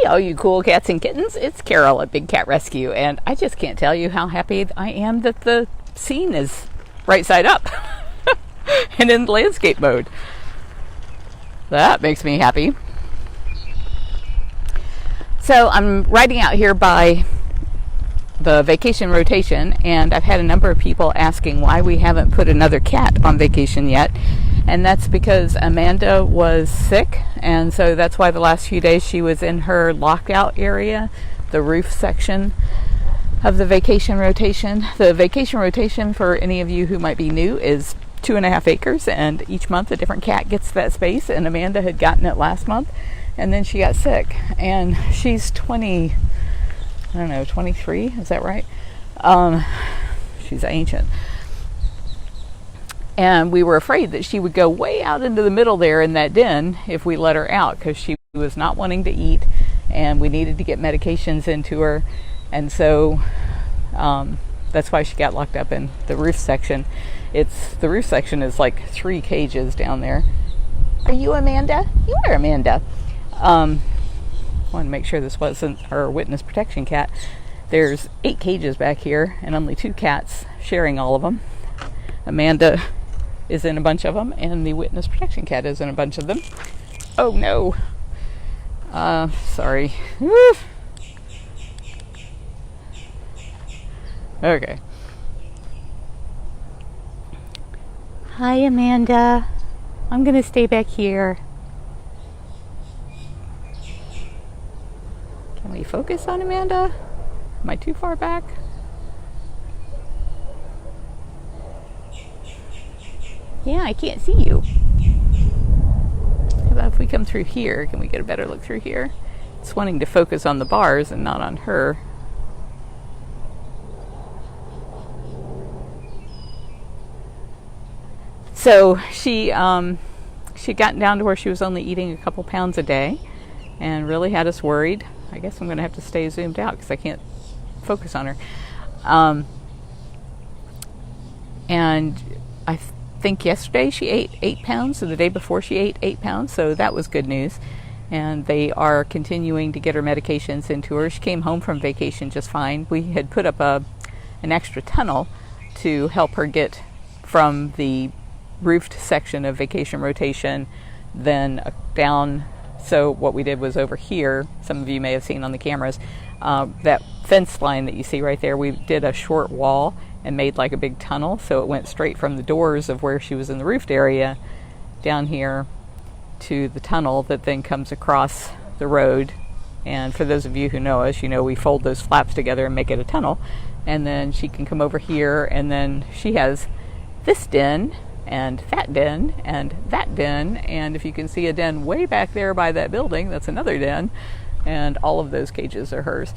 Hey, all you cool cats and kittens, it's Carole at Big Cat Rescue, and I just can't tell you how happy I am that the scene is right side up and in landscape mode. That makes me happy. So I'm riding out here by the vacation rotation, and I've had a number of people asking why we haven't put another cat on vacation yet. And that's because Amanda was sick, and so that's why the last few days she was in her lockout area, the roof section of the vacation rotation. The vacation rotation, for any of you who might be new, is 2.5 acres, and each month a different cat gets that space, and Amanda had gotten it last month, and then she got sick, and she's 23, is that right? She's ancient. And we were afraid that she would go way out into the middle there in that den if we let her out, because she was not wanting to eat, and we needed to get medications into her. And so that's why she got locked up in the roof section. The roof section is like 3 cages down there. Are you Amanda? You are Amanda. I want to make sure this wasn't our witness protection cat. There's 8 cages back here and only 2 cats sharing all of them. Amanda is in a bunch of them, and the witness protection cat is in a bunch of them. Oh no. Sorry. Okay. Hi, Amanda. I'm gonna stay back here. Can we focus on Amanda? Am I too far back? Yeah, I can't see you. How about if we come through here? Can we get a better look through here? It's wanting to focus on the bars and not on her. So she'd gotten down to where she was only eating a couple pounds a day and really had us worried. I guess I'm going to have to stay zoomed out because I can't focus on her. And I think yesterday she ate 8 pounds, and the day before she ate 8 pounds, so that was good news. And they are continuing to get her medications into her. She came home from vacation just fine. We had put up an extra tunnel to help her get from the roofed section of vacation rotation then down. So what we did was over here, some of you may have seen on the cameras, that fence line that you see right there, we did a short wall and made like a big tunnel, so it went straight from the doors of where she was in the roofed area down here to the tunnel that then comes across the road. And for those of you who know us, you know we fold those flaps together and make it a tunnel, and then she can come over here, and then she has this den and that den and that den, and if you can see a den way back there by that building, that's another den, and all of those cages are hers.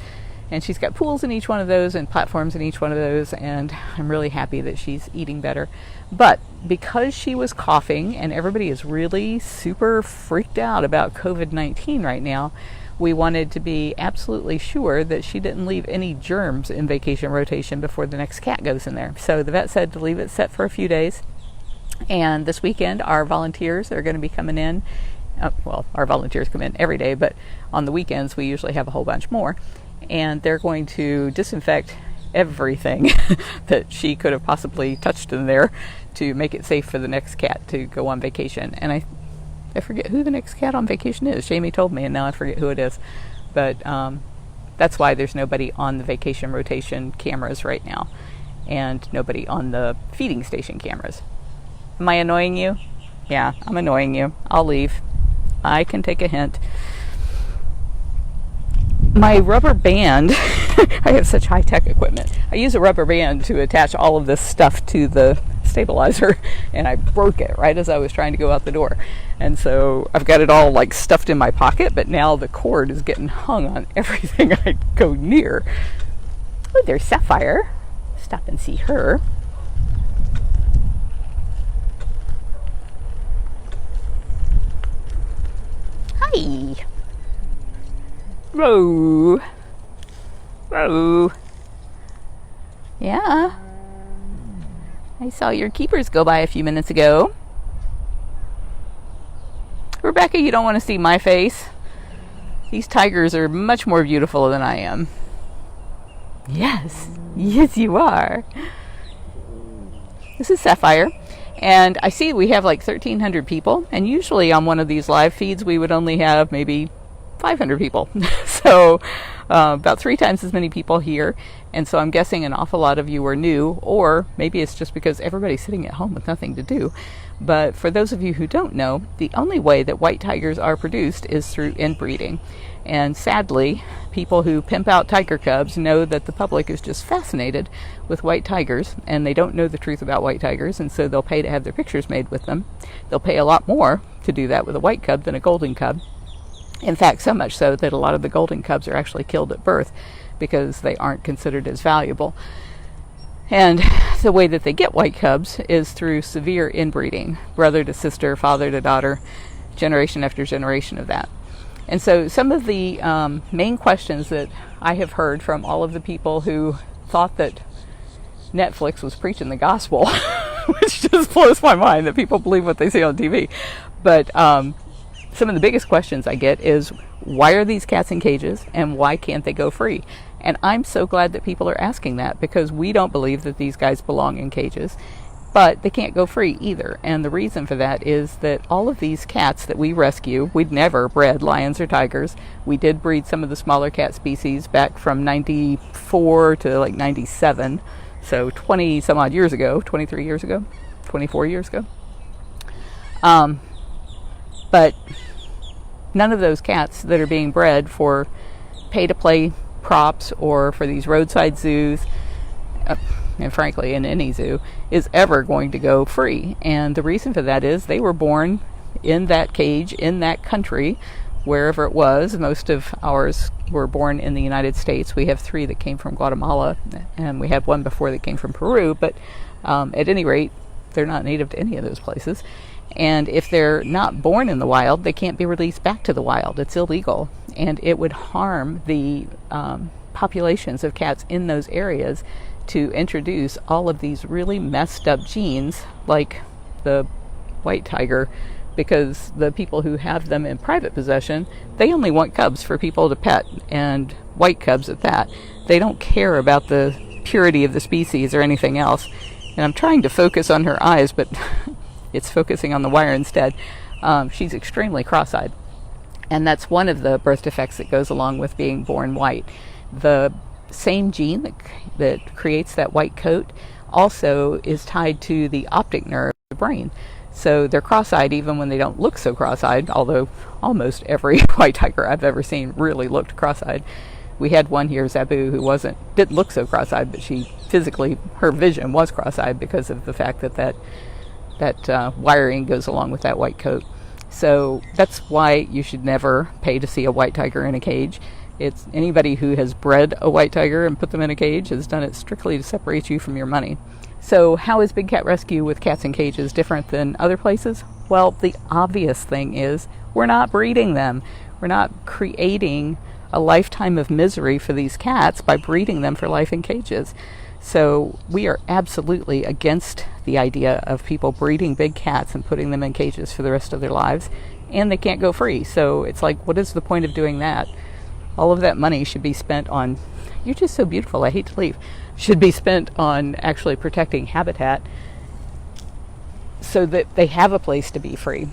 And she's got pools in each one of those and platforms in each one of those, and I'm really happy that she's eating better. But because she was coughing, and everybody is really super freaked out about COVID-19 right now, we wanted to be absolutely sure that she didn't leave any germs in vacation rotation before the next cat goes in there. So the vet said to leave it set for a few days. And this weekend, our volunteers are going to be coming in. Well, our volunteers come in every day, but on the weekends, we usually have a whole bunch more. And they're going to disinfect everything that she could have possibly touched in there to make it safe for the next cat to go on vacation. And I forget who the next cat on vacation is. Jamie told me, and now I forget who it is. But that's why there's nobody on the vacation rotation cameras right now, and nobody on the feeding station cameras. Am I annoying you? Yeah, I'm annoying you. I'll leave. I can take a hint. My rubber band, I have such high-tech equipment. I use a rubber band to attach all of this stuff to the stabilizer, and I broke it right as I was trying to go out the door. And so I've got it all like stuffed in my pocket, but now the cord is getting hung on everything I go near. Oh, there's Sapphire. Stop and see her. Hi. Whoa. Whoa. Yeah. I saw your keepers go by a few minutes ago. Rebecca, you don't want to see my face. These tigers are much more beautiful than I am. Yes, yes you are. This is Sapphire, and I see we have like 1,300 people, and usually on one of these live feeds we would only have maybe 500 people. So about 3 times as many people here, and so I'm guessing an awful lot of you are new, or maybe it's just because everybody's sitting at home with nothing to do. But for those of you who don't know, the only way that white tigers are produced is through inbreeding. And sadly, people who pimp out tiger cubs know that the public is just fascinated with white tigers, and they don't know the truth about white tigers, and so they'll pay to have their pictures made with them. They'll pay a lot more to do that with a white cub than a golden cub. In fact, so much so that a lot of the golden cubs are actually killed at birth because they aren't considered as valuable. And the way that they get white cubs is through severe inbreeding, brother to sister, father to daughter, generation after generation of that. And so some of the main questions that I have heard from all of the people who thought that Netflix was preaching the gospel, which just blows my mind that people believe what they see on TV. But some of the biggest questions I get is, why are these cats in cages and why can't they go free? And I'm so glad that people are asking that, because we don't believe that these guys belong in cages, but they can't go free either. And the reason for that is that all of these cats that we rescue, we'd never bred lions or tigers. We did breed some of the smaller cat species back from 94 to like 97. So 20 some odd years ago, 23 years ago, 24 years ago. But none of those cats that are being bred for pay-to-play props or for these roadside zoos, and frankly in any zoo, is ever going to go free. And the reason for that is they were born in that cage, in that country, wherever it was. Most of ours were born in the United States. We have 3 that came from Guatemala, and we had 1 before that came from Peru, but at any rate, they're not native to any of those places. And if they're not born in the wild, they can't be released back to the wild. It's illegal, and it would harm the populations of cats in those areas to introduce all of these really messed up genes like the white tiger, because the people who have them in private possession, they only want cubs for people to pet, and white cubs at that. They don't care about the purity of the species or anything else. And I'm trying to focus on her eyes, but it's focusing on the wire instead. She's extremely cross-eyed, and that's one of the birth defects that goes along with being born white. The same gene that creates that white coat also is tied to the optic nerve of the brain. So they're cross-eyed even when they don't look so cross-eyed, although almost every white tiger I've ever seen really looked cross-eyed. We had one here, Zabu, who didn't look so cross-eyed, but she physically, her vision was cross-eyed because of the fact that wiring goes along with that white coat. So that's why you should never pay to see a white tiger in a cage. It's anybody who has bred a white tiger and put them in a cage has done it strictly to separate you from your money. So how is Big Cat Rescue with cats in cages different than other places? Well, the obvious thing is we're not breeding them. We're not creating a lifetime of misery for these cats by breeding them for life in cages. So we are absolutely against the idea of people breeding big cats and putting them in cages for the rest of their lives, and they can't go free. So it's like, what is the point of doing that? All of that money should be spent on, you're just so beautiful, I hate to leave, should be spent on actually protecting habitat so that they have a place to be free.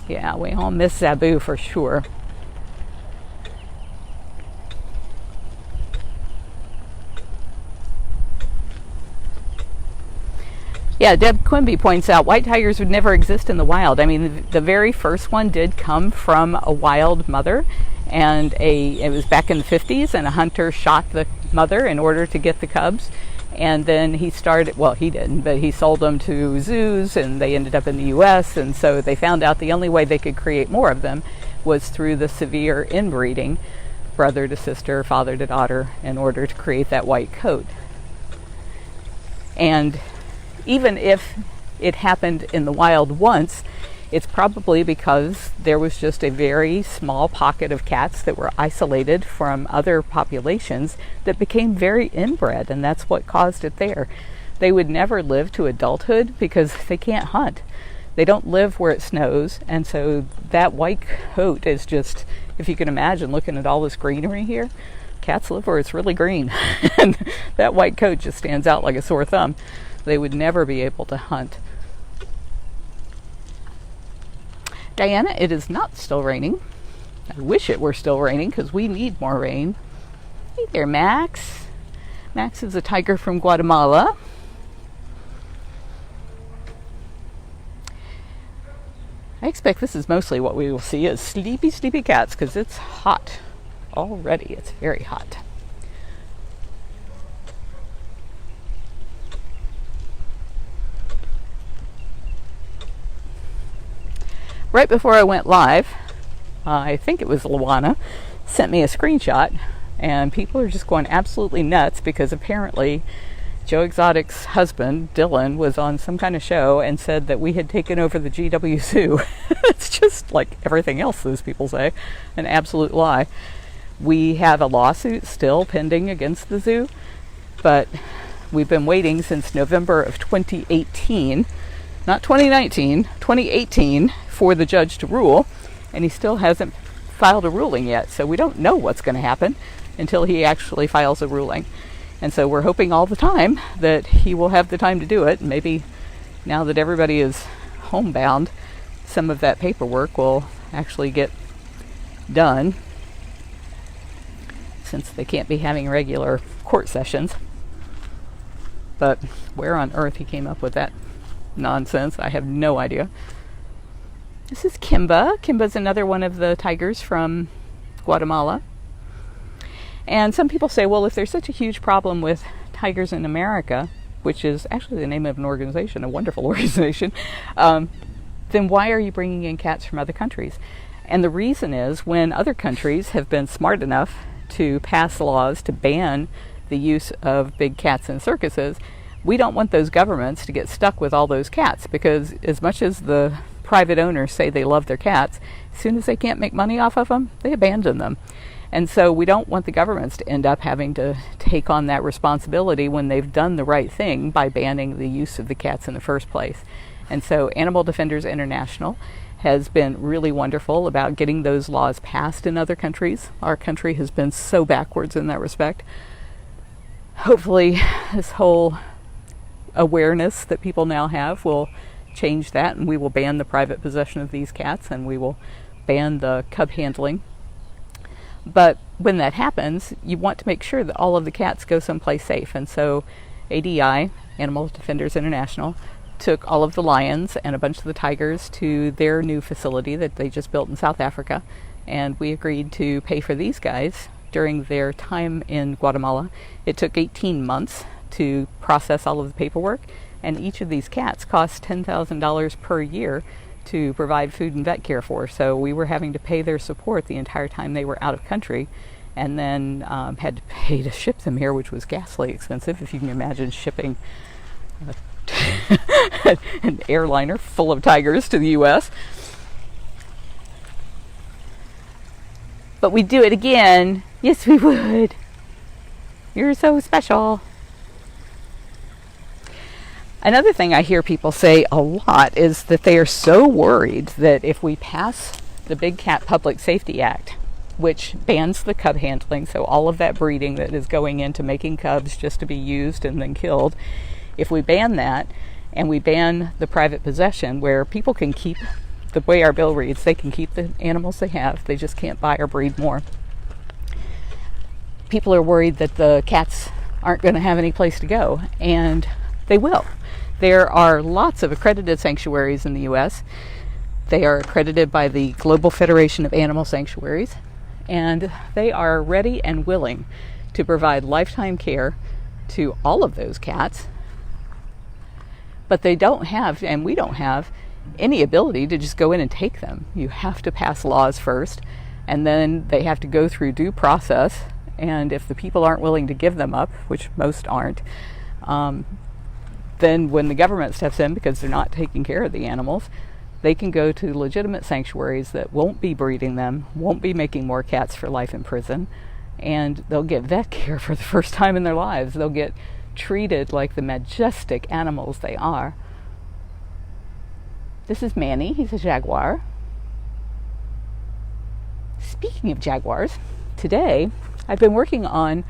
Yeah, we all miss Zabu for sure. Yeah, Deb Quimby points out white tigers would never exist in the wild. I mean, the very first one did come from a wild mother, and it was back in the 50s, and a hunter shot the mother in order to get the cubs. And then he started, well, he didn't, but he sold them to zoos, and they ended up in the U.S., and so they found out the only way they could create more of them was through the severe inbreeding, brother to sister, father to daughter, in order to create that white coat. And even if it happened in the wild once, it's probably because there was just a very small pocket of cats that were isolated from other populations that became very inbred, and that's what caused it there. They would never live to adulthood because they can't hunt. They don't live where it snows, and so that white coat is just, if you can imagine looking at all this greenery here, cats live where it's really green. And that white coat just stands out like a sore thumb. They would never be able to hunt. Diana, it is not still raining. I wish it were still raining because we need more rain. Hey there, Max. Max is a tiger from Guatemala. I expect this is mostly what we will see is sleepy, sleepy cats because it's hot already. It's very hot. Right before I went live, I think it was Luana, sent me a screenshot, and people are just going absolutely nuts because apparently Joe Exotic's husband, Dylan, was on some kind of show and said that we had taken over the GW Zoo. It's just like everything else those people say, an absolute lie. We have a lawsuit still pending against the zoo, but we've been waiting since November of 2018, not 2019, 2018, for the judge to rule, and he still hasn't filed a ruling yet, so we don't know what's going to happen until he actually files a ruling. And so we're hoping all the time that he will have the time to do it. Maybe now that everybody is homebound, some of that paperwork will actually get done, since they can't be having regular court sessions. But where on earth he came up with that nonsense, I have no idea. This is Kimba. Kimba's another one of the tigers from Guatemala. And some people say, well, if there's such a huge problem with tigers in America, which is actually the name of an organization, a wonderful organization, then why are you bringing in cats from other countries? And the reason is, when other countries have been smart enough to pass laws to ban the use of big cats in circuses, we don't want those governments to get stuck with all those cats, because as much as the private owners say they love their cats, as soon as they can't make money off of them, they abandon them. And so we don't want the governments to end up having to take on that responsibility when they've done the right thing by banning the use of the cats in the first place. And so Animal Defenders International has been really wonderful about getting those laws passed in other countries. Our country has been so backwards in that respect. Hopefully this whole awareness that people now have will change that, and we will ban the private possession of these cats, and we will ban the cub handling. But when that happens, you want to make sure that all of the cats go someplace safe. And so ADI, Animal Defenders International, took all of the lions and a bunch of the tigers to their new facility that they just built in South Africa. And we agreed to pay for these guys during their time in Guatemala. It took 18 months to process all of the paperwork, and each of these cats costs $10,000 per year to provide food and vet care for. So we were having to pay their support the entire time they were out of country, and then had to pay to ship them here, which was ghastly expensive. If you can imagine shipping an airliner full of tigers to the U.S. But we'd do it again. Yes, we would. You're so special. Another thing I hear people say a lot is that they are so worried that if we pass the Big Cat Public Safety Act, which bans the cub handling, so all of that breeding that is going into making cubs just to be used and then killed, if we ban that and we ban the private possession where people can keep, the way our bill reads, they can keep the animals they have, they just can't buy or breed more. People are worried that the cats aren't going to have any place to go, and they will. There are lots of accredited sanctuaries in the U.S. They are accredited by the Global Federation of Animal Sanctuaries, and they are ready and willing to provide lifetime care to all of those cats. But they don't have, and we don't have, any ability to just go in and take them. You have to pass laws first, and then they have to go through due process, and if the people aren't willing to give them up, which most aren't, then when the government steps in because they're not taking care of the animals, they can go to legitimate sanctuaries that won't be breeding them, won't be making more cats for life in prison, and they'll get vet care for the first time in their lives. They'll get treated like the majestic animals they are. This is Manny. He's a jaguar. Speaking of jaguars, today I've been working on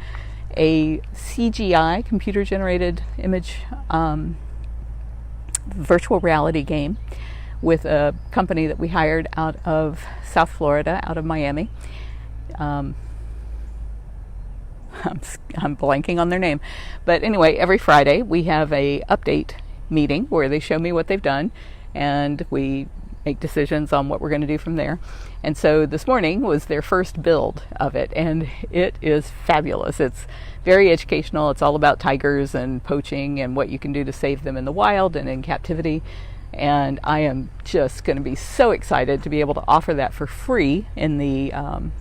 a CGI, computer-generated image virtual reality game with a company that we hired out of South Florida, out of Miami. I'm blanking on their name. But anyway, every Friday we have a update meeting where they show me what they've done and we make decisions on what we're going to do from there. And so this morning was their first build of it, and it is fabulous. It's very educational. It's all about tigers and poaching and what you can do to save them in the wild and in captivity. And I am just going to be so excited to be able to offer that for free in the on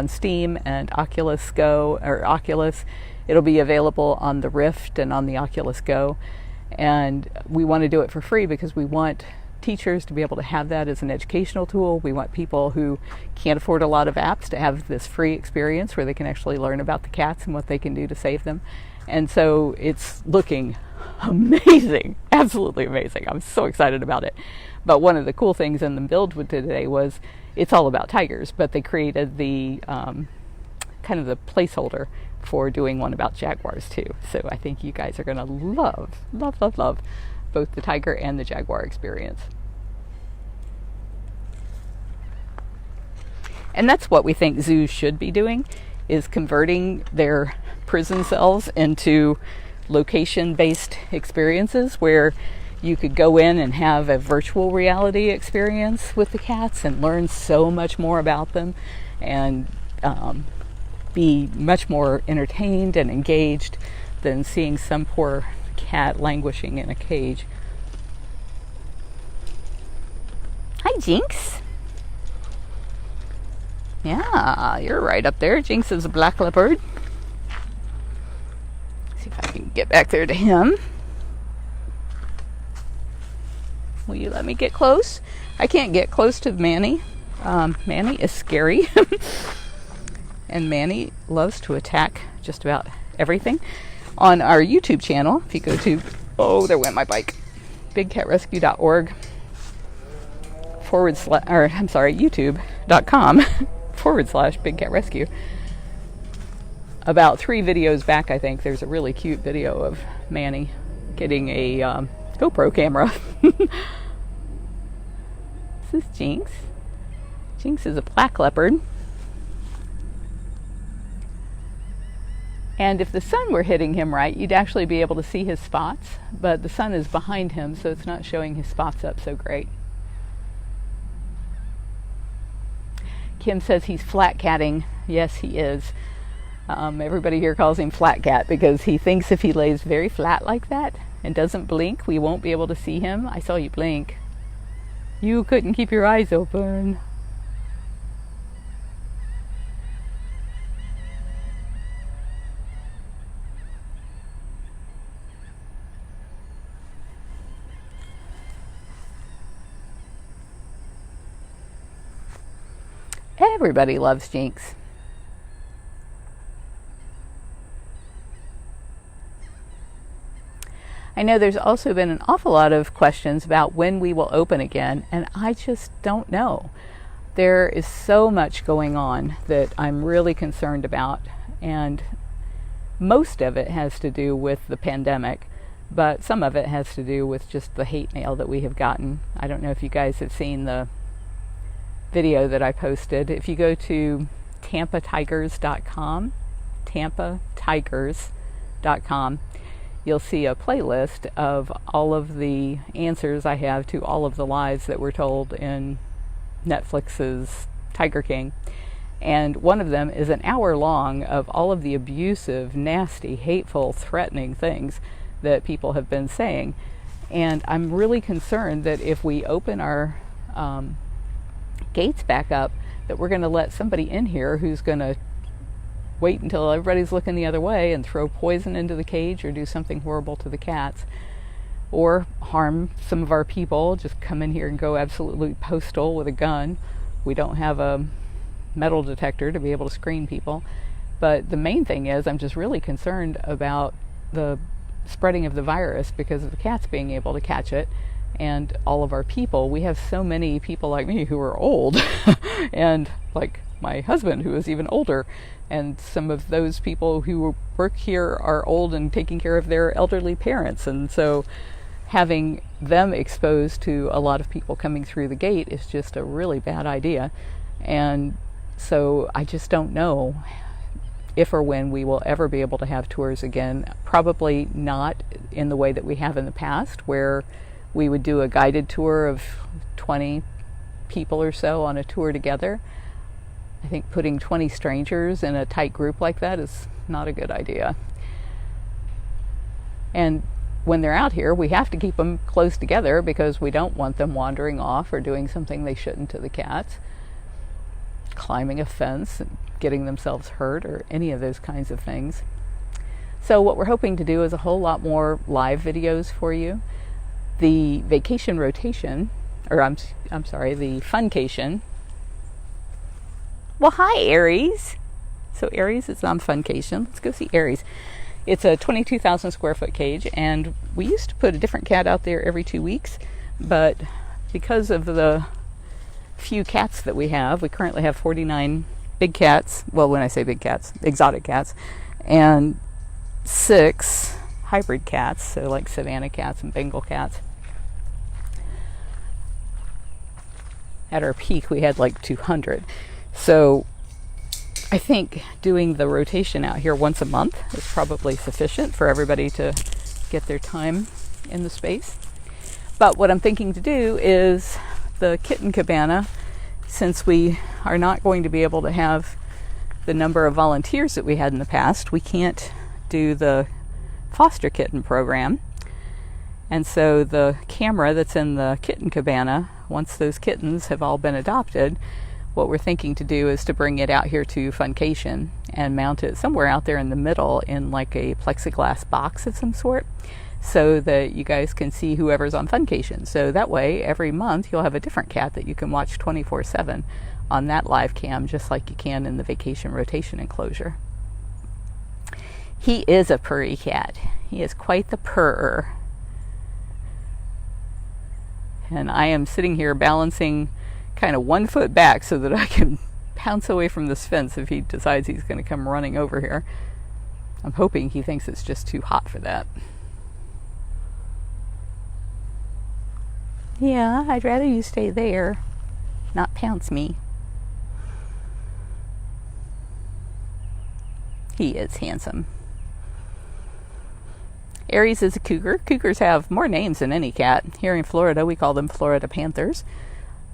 Steam and Oculus Go, or Oculus. It'll be available on the Rift and on the Oculus Go. And we want to do it for free because we want teachers to be able to have that as an educational tool. We want people who can't afford a lot of apps to have this free experience where they can actually learn about the cats and what they can do to save them. And so it's looking amazing, absolutely amazing. I'm so excited about it. But one of the cool things in the build with today was it's all about tigers, but they created the kind of the placeholder for doing one about jaguars too. So I think you guys are going to love both the tiger and the jaguar experience. And that's what we think zoos should be doing, is converting their prison cells into location-based experiences where you could go in and have a virtual reality experience with the cats and learn so much more about them and be much more entertained and engaged than seeing some poor cat languishing in a cage. Hi, Jinx. Yeah, you're right up there. Jinx is a black leopard. See if I can get back there to him. Will you let me get close? I can't get close to Manny. Manny is scary. And Manny loves to attack just about everything. On our YouTube channel, if you go to, oh, there went my bike, bigcatrescue.org youtube.com/bigcatrescue. About 3 videos back, I think, there's a really cute video of Manny getting a GoPro camera. This is Jinx. Jinx is a black leopard. And if the sun were hitting him right, you'd actually be able to see his spots, but the sun is behind him, so it's not showing his spots up so great. Kim says he's flat catting. Yes, he is. Everybody here calls him flat cat because he thinks if he lays very flat like that and doesn't blink, we won't be able to see him. I saw you blink. You couldn't keep your eyes open. Everybody loves Jinx. I know there's also been an awful lot of questions about when we will open again, and I just don't know. There is so much going on that I'm really concerned about, and most of it has to do with the pandemic, but some of it has to do with just the hate mail that we have gotten. I don't know if you guys have seen the video that I posted. If you go to tampatigers.com, tampatigers.com, you'll see a playlist of all of the answers I have to all of the lies that were told in Netflix's Tiger King. And one of them is an hour long of all of the abusive, nasty, hateful, threatening things that people have been saying. And I'm really concerned that if we open our gates back up, that we're going to let somebody in here who's going to wait until everybody's looking the other way and throw poison into the cage or do something horrible to the cats or harm some of our people, just come in here and go absolutely postal with a gun. We don't have a metal detector to be able to screen people. But the main thing is I'm just really concerned about the spreading of the virus because of the cats being able to catch it and all of our people. We have so many people like me who are old, and like my husband who is even older, and some of those people who work here are old and taking care of their elderly parents, and so having them exposed to a lot of people coming through the gate is just a really bad idea. And so I just don't know if or when we will ever be able to have tours again. Probably not in the way that we have in the past, where we would do a guided tour of 20 people or so on a tour together. I think putting 20 strangers in a tight group like that is not a good idea. And when they're out here, we have to keep them close together because we don't want them wandering off or doing something they shouldn't to the cats, climbing a fence and getting themselves hurt or any of those kinds of things. So what we're hoping to do is a whole lot more live videos for you. The vacation rotation, or I'm sorry, the funcation. Well, hi, Aries. So Aries is on funcation. Let's go see Aries. It's a 22,000 square foot cage, and we used to put a different cat out there every 2 weeks, but because of the few cats that we currently have 49 big cats. Well, when I say big cats, exotic cats, and 6 hybrid cats, so like Savannah cats and Bengal cats. At our peak, we had like 200. So I think doing the rotation out here once a month is probably sufficient for everybody to get their time in the space. But what I'm thinking to do is the kitten cabana, since we are not going to be able to have the number of volunteers that we had in the past, we can't do the foster kitten program. And so the camera that's in the kitten cabana, once those kittens have all been adopted, what we're thinking to do is to bring it out here to Funcation and mount it somewhere out there in the middle in like a plexiglass box of some sort, so that you guys can see whoever's on Funcation. So that way, every month you'll have a different cat that you can watch 24/7 on that live cam, just like you can in the vacation rotation enclosure. He is a purry cat. He is quite the purrer. And I am sitting here balancing kind of 1 foot back so that I can pounce away from this fence if he decides he's going to come running over here. I'm hoping he thinks it's just too hot for that. Yeah, I'd rather you stay there, not pounce me. He is handsome. Aries is a cougar. Cougars have more names than any cat. Here in Florida, we call them Florida Panthers.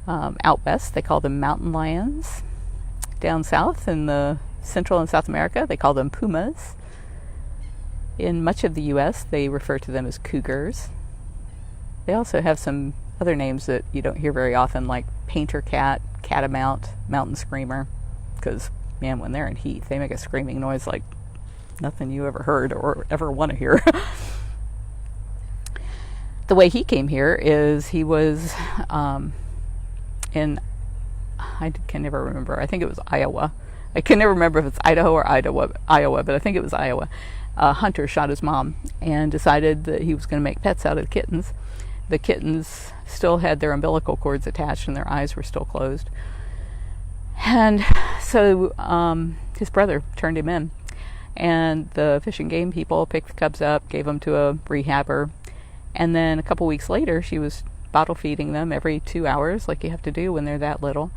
Out west, they call them mountain lions. Down south in the Central and South America, they call them pumas. In much of the U.S., they refer to them as cougars. They also have some other names that you don't hear very often, like painter cat, catamount, mountain screamer, because, man, when they're in heat, they make a screaming noise like nothing you ever heard or ever want to hear. The way he came here is he was in, I can never remember, I think it was Iowa. I can never remember if it's Idaho or Iowa, but I think it was Iowa. A hunter shot his mom and decided that he was going to make pets out of the kittens. The kittens still had their umbilical cords attached and their eyes were still closed. And so his brother turned him in. And the Fish and Game people picked the cubs up, gave them to a rehabber. And then a couple weeks later, she was bottle feeding them every 2 hours, like you have to do when they're that little.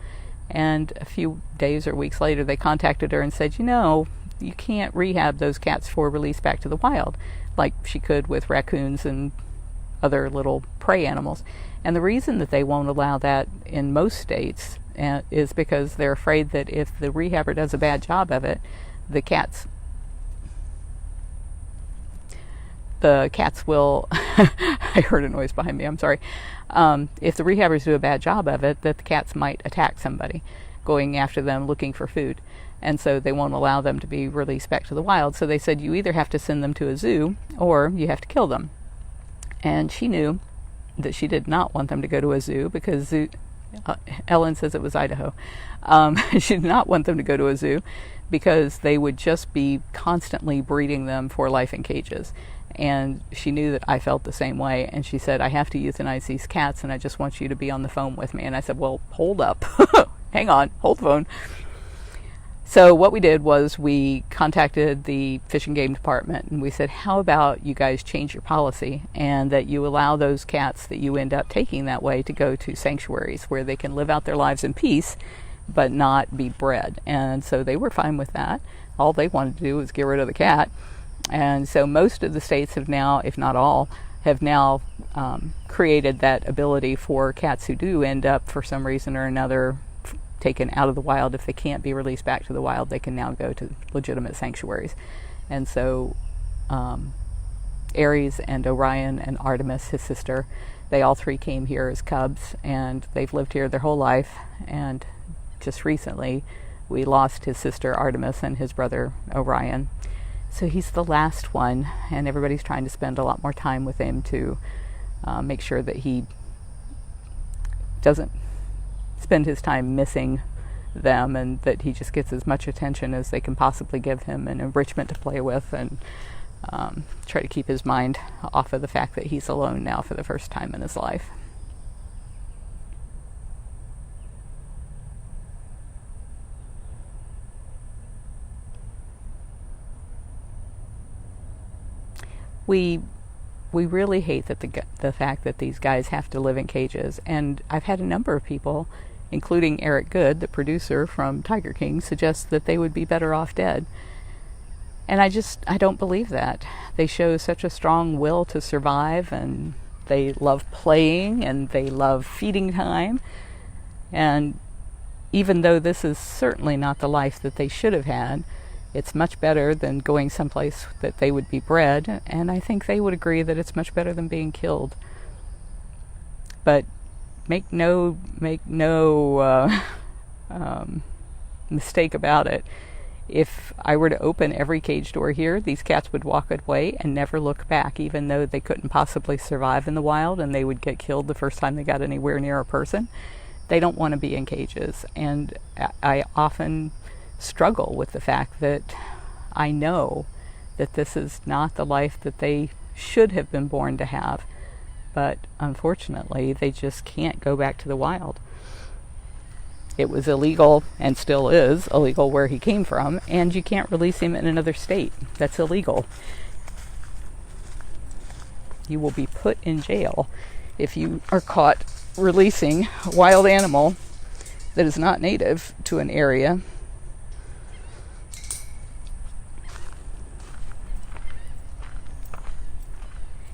And a few days or weeks later, they contacted her and said, you know, you can't rehab those cats for release back to the wild, like she could with raccoons and other little prey animals. And the reason that they won't allow that in most states is because they're afraid that if the rehabber does a bad job of it, the cats will I heard a noise behind me, I'm sorry. If the rehabbers do a bad job of it, that the cats might attack somebody going after them looking for food. And so they won't allow them to be released back to the wild. So they said you either have to send them to a zoo or you have to kill them. And she knew that she did not want them to go to a zoo because Ellen says it was Idaho. She did not want them to go to a zoo because they would just be constantly breeding them for life in cages. And she knew that I felt the same way. And she said, I have to euthanize these cats, and I just want you to be on the phone with me. And I said, well, hold up. Hang on. Hold the phone. So what we did was we contacted the Fish and Game Department, and we said, how about you guys change your policy and that you allow those cats that you end up taking that way to go to sanctuaries where they can live out their lives in peace but not be bred. And so they were fine with that. All they wanted to do was get rid of the cat. And so most of the states have now, if not all, have now created that ability for cats who do end up for some reason or another taken out of the wild. If they can't be released back to the wild, they can now go to legitimate sanctuaries. And so Aries and Orion and Artemis, his sister, they all three came here as cubs, and they've lived here their whole life. And just recently we lost his sister Artemis and his brother Orion. So he's the last one, and everybody's trying to spend a lot more time with him to make sure that he doesn't spend his time missing them, and that he just gets as much attention as they can possibly give him and enrichment to play with, and try to keep his mind off of the fact that he's alone now for the first time in his life. We really hate that the fact that these guys have to live in cages, and I've had a number of people, including Eric Good, the producer from Tiger King, suggest that they would be better off dead. And I don't believe that. They show such a strong will to survive, and they love playing, and they love feeding time. And even though this is certainly not the life that they should have had, it's much better than going someplace that they would be bred, and I think they would agree that it's much better than being killed. But make no mistake about it. If I were to open every cage door here, these cats would walk away and never look back, even though they couldn't possibly survive in the wild and they would get killed the first time they got anywhere near a person. They don't want to be in cages, and I often struggle with the fact that I know that this is not the life that they should have been born to have, but unfortunately they just can't go back to the wild. It was illegal, and still is illegal, where he came from, and you can't release him in another state. That's illegal. You will be put in jail if you are caught releasing a wild animal that is not native to an area.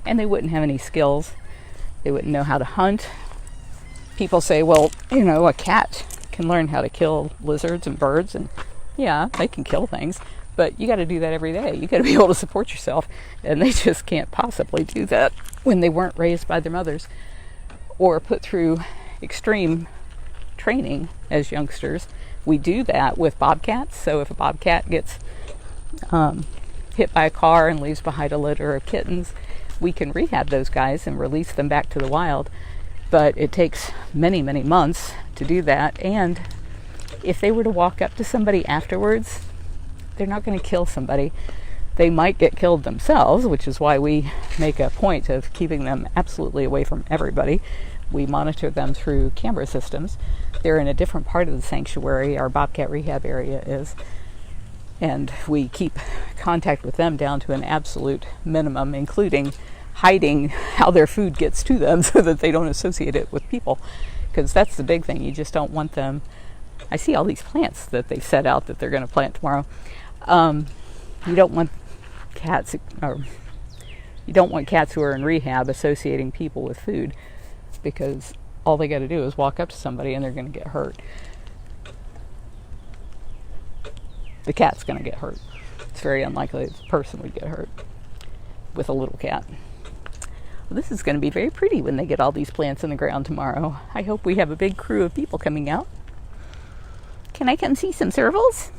And they wouldn't have any skills. They wouldn't know how to hunt. People say, well, a cat can learn how to kill lizards and birds, and yeah, they can kill things, but you got to do that every day. You got to be able to support yourself, and they just can't possibly do that when they weren't raised by their mothers or put through extreme training as youngsters. We do that with bobcats. So if a bobcat gets hit by a car and leaves behind a litter of kittens, we can rehab those guys and release them back to the wild. But it takes many, many months to do that. And if they were to walk up to somebody afterwards, they're not going to kill somebody. They might get killed themselves, which is why we make a point of keeping them absolutely away from everybody. We monitor them through camera systems. They're in a different part of the sanctuary, our bobcat rehab area is. And we keep contact with them down to an absolute minimum, including hiding how their food gets to them so that they don't associate it with people. Because that's the big thing. You just don't want them. I see all these plants that they set out that they're going to plant tomorrow. You don't want cats, or you don't want cats who are in rehab associating people with food, because all they got to do is walk up to somebody and they're going to get hurt. The cat's going to get hurt. It's very unlikely the person would get hurt with a little cat. Well, this is going to be very pretty when they get all these plants in the ground tomorrow. I hope we have a big crew of people coming out. Can I come see some servals?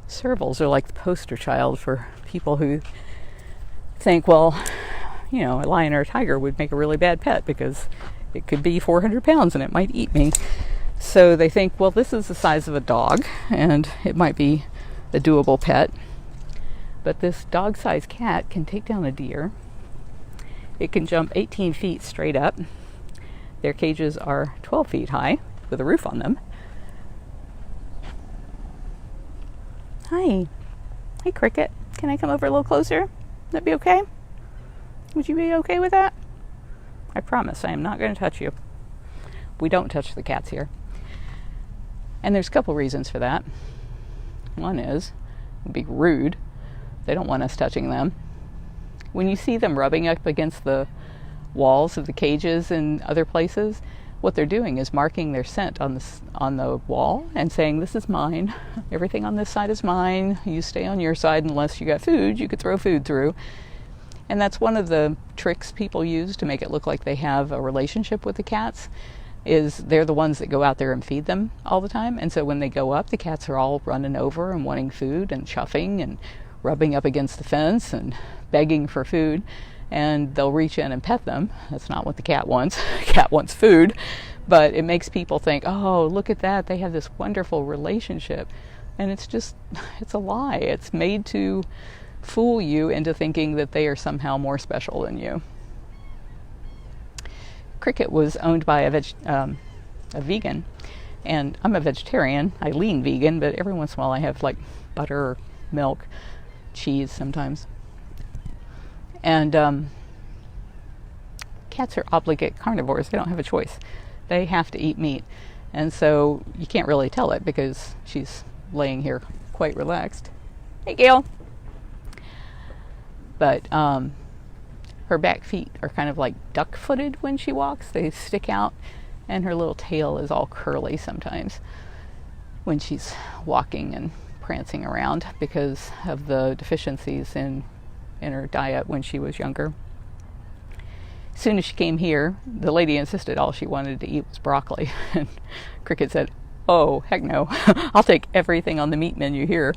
Servals are like the poster child for people who think, well, you know, a lion or a tiger would make a really bad pet because it could be 400 pounds and it might eat me. So they think, well, this is the size of a dog and it might be a doable pet. But this dog-sized cat can take down a deer. It can jump 18 feet straight up. Their cages are 12 feet high with a roof on them. Hi. Hey, Cricket. Can I come over a little closer? Would that be okay? Would you be okay with that? I promise I am not going to touch you. We don't touch the cats here. And there's a couple reasons for that. One is, it would be rude. They don't want us touching them. When you see them rubbing up against the walls of the cages and other places, what they're doing is marking their scent on the wall and saying, this is mine. Everything on this side is mine. You stay on your side unless you got food. You could throw food through. And that's one of the tricks people use to make it look like they have a relationship with the cats, is they're the ones that go out there and feed them all the time. And so when they go up, the cats are all running over and wanting food and chuffing and rubbing up against the fence and begging for food. And they'll reach in and pet them. That's not what the cat wants. The cat wants food. But it makes people think, oh, look at that. They have this wonderful relationship. And it's a lie. It's made to fool you into thinking that they are somehow more special than you. Cricket was owned by a vegan, and I'm a vegetarian. I lean vegan, but every once in a while I have like butter or milk, cheese sometimes. And cats are obligate carnivores. They don't have a choice. They have to eat meat. And so you can't really tell it because she's laying here quite relaxed. Hey, Gail. But her back feet are kind of like duck-footed when she walks. They stick out, and her little tail is all curly sometimes when she's walking and prancing around because of the deficiencies in her diet when she was younger. As soon as she came here, the lady insisted all she wanted to eat was broccoli. And Cricket said, oh, heck no. I'll take everything on the meat menu here.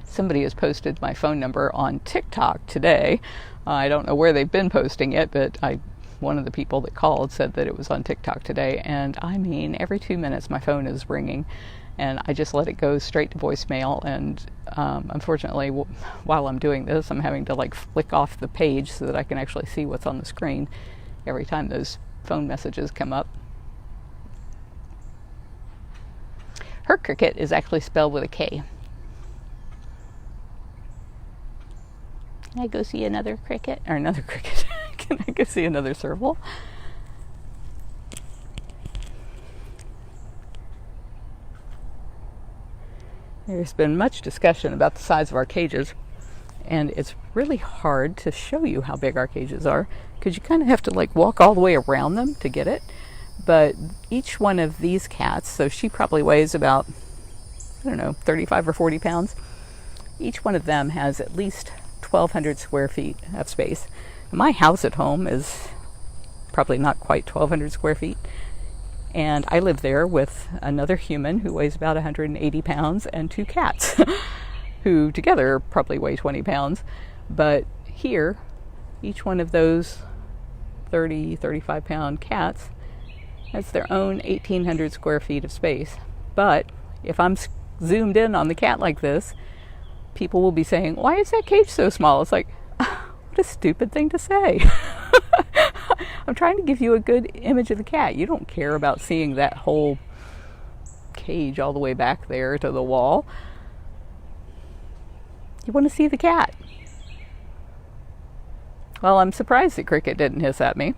Somebody has posted my phone number on TikTok today. I don't know where they've been posting it, but one of the people that called said that it was on TikTok today. And I mean, every 2 minutes my phone is ringing, and I just let it go straight to voicemail. And unfortunately, while I'm doing this, I'm having to like flick off the page so that I can actually see what's on the screen every time those phone messages come up. Her Cricket is actually spelled with a K. Can I go see another cricket? Or another cricket. Can I go see another serval? There's been much discussion about the size of our cages, and it's really hard to show you how big our cages are because you kind of have to like walk all the way around them to get it. But each one of these cats, so she probably weighs about, I don't know, 35 or 40 pounds. Each one of them has at least 1,200 square feet of space. My house at home is probably not quite 1,200 square feet. And I live there with another human who weighs about 180 pounds and 2 cats who together probably weigh 20 pounds. But here, each one of those 30, 35 pound cats has their own 1,800 square feet of space. But if I'm zoomed in on the cat like this, people will be saying, why is that cage so small? It's like, what a stupid thing to say. I'm trying to give you a good image of the cat. You don't care about seeing that whole cage all the way back there to the wall. You want to see the cat. Well, I'm surprised that Cricket didn't hiss at me.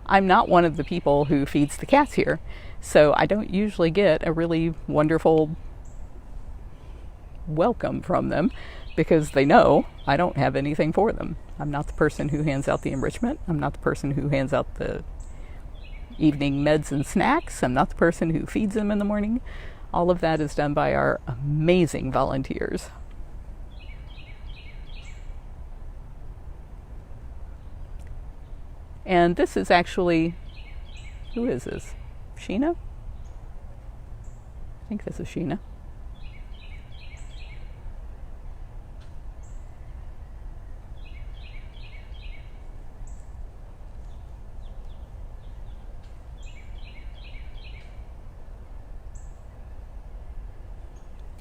I'm not one of the people who feeds the cats here, so I don't usually get a really wonderful welcome from them because they know I don't have anything for them. I'm not the person who hands out the enrichment. I'm not the person who hands out the evening meds and snacks. I'm not the person who feeds them in the morning. All of that is done by our amazing volunteers. And this is actually, who is this? Sheena? I think this is Sheena.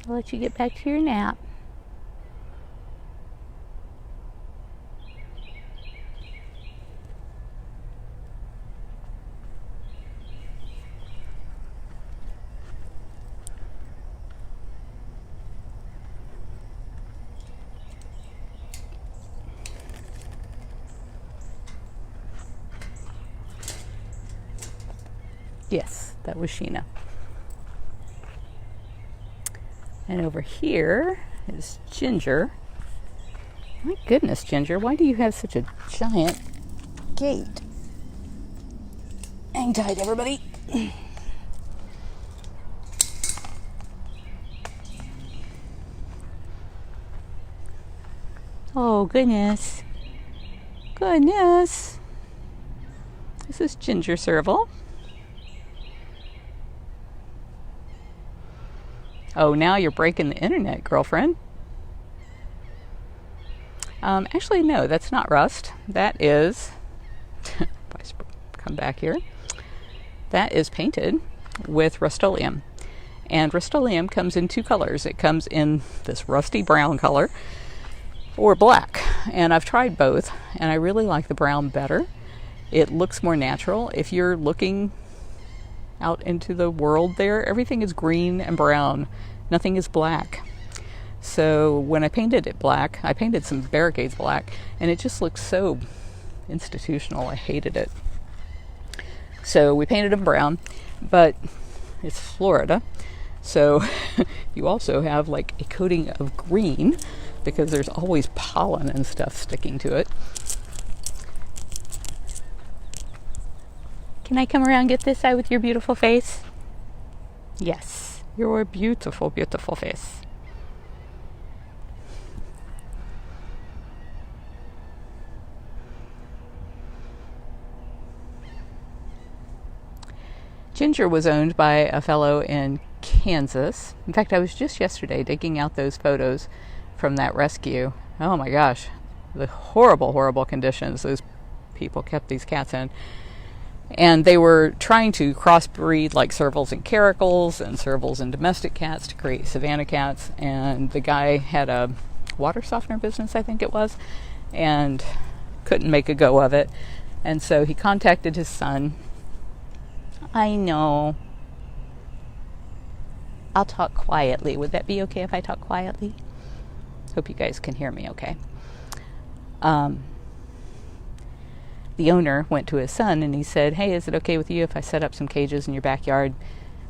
I'll let you get back to your nap. Yes, that was Sheena. And over here is Ginger. My goodness, Ginger, why do you have such a giant gate? Hang tight, everybody. Oh, goodness. Goodness. This is Ginger Serval. Oh, now you're breaking the internet, girlfriend. Actually, no, that's not rust. That is, if I come back here, that is painted with Rust-Oleum. And Rust-Oleum comes in two colors. It comes in this rusty brown color or black. And I've tried both, and I really like the brown better. It looks more natural. If you're looking out into the world there, everything is green and brown. Nothing is black. So when I painted it black, I painted some barricades black, and it just looks so institutional. I hated it. So we painted them brown, but it's Florida. So you also have like a coating of green because there's always pollen and stuff sticking to it. Can I come around and get this side with your beautiful face? Yes, your beautiful, beautiful face. Ginger was owned by a fellow in Kansas. In fact, I was just yesterday digging out those photos from that rescue. Oh my gosh, the horrible, horrible conditions those people kept these cats in. And they were trying to crossbreed like Servals and Caracals and Servals and domestic cats to create Savannah cats. And the guy had a water softener business, I think it was, and couldn't make a go of it. And so he contacted his son. I know. I'll talk quietly. Would that be okay if I talk quietly? Hope you guys can hear me okay. The owner went to his son and he said, hey, is it okay with you if I set up some cages in your backyard?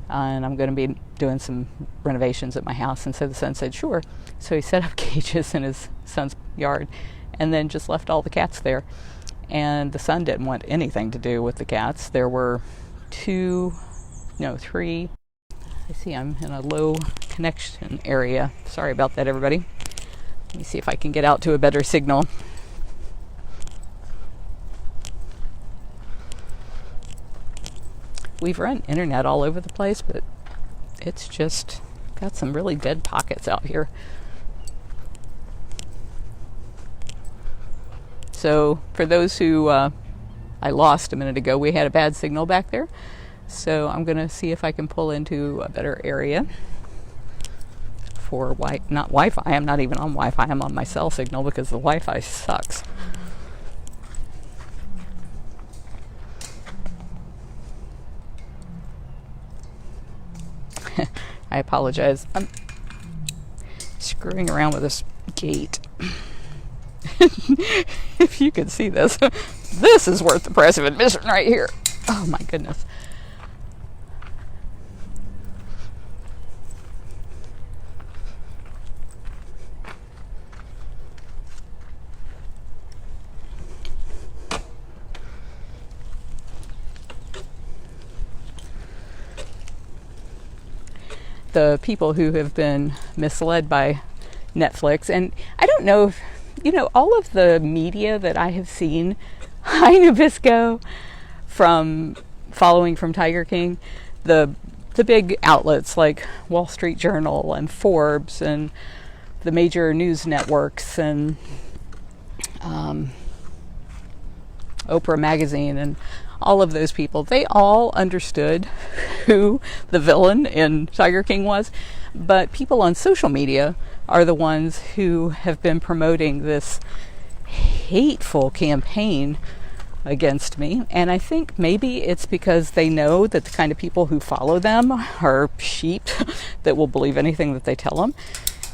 And I'm going to be doing some renovations at my house. And so the son said, sure. So he set up cages in his son's yard and then just left all the cats there. And the son didn't want anything to do with the cats. There were three. I see I'm in a low connection area. Sorry about that, everybody. Let me see if I can get out to a better signal. We've run internet all over the place, but it's just got some really dead pockets out here. So for those who I lost a minute ago, we had a bad signal back there. So I'm going to see if I can pull into a better area for not Wi-Fi. I'm not even on Wi-Fi. I'm on my cell signal because the Wi-Fi sucks. I apologize. I'm screwing around with this gate. If you could see this, this is worth the price of admission right here. Oh my goodness. The people who have been misled by Netflix, and I don't know if, all of the media that I have seen, hi Nabisco, from following from Tiger King, the the big outlets like Wall Street Journal and Forbes and the major news networks and Oprah Magazine and all of those people, they all understood who the villain in Tiger King was. But people on social media are the ones who have been promoting this hateful campaign against me. And I think maybe it's because they know that the kind of people who follow them are sheep that will believe anything that they tell them.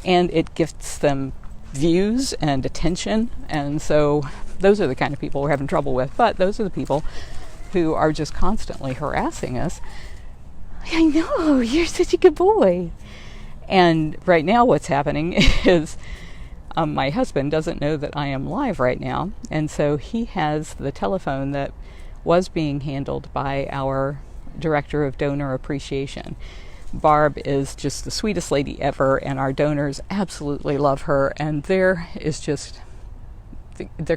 And it gets them views and attention. And so those are the kind of people we're having trouble with. But those are the people who are just constantly harassing us. I know, you're such a good boy. And right now what's happening is my husband doesn't know that I am live right now. And so he has the telephone that was being handled by our Director of Donor Appreciation. Barb is just the sweetest lady ever, and our donors absolutely love her. And there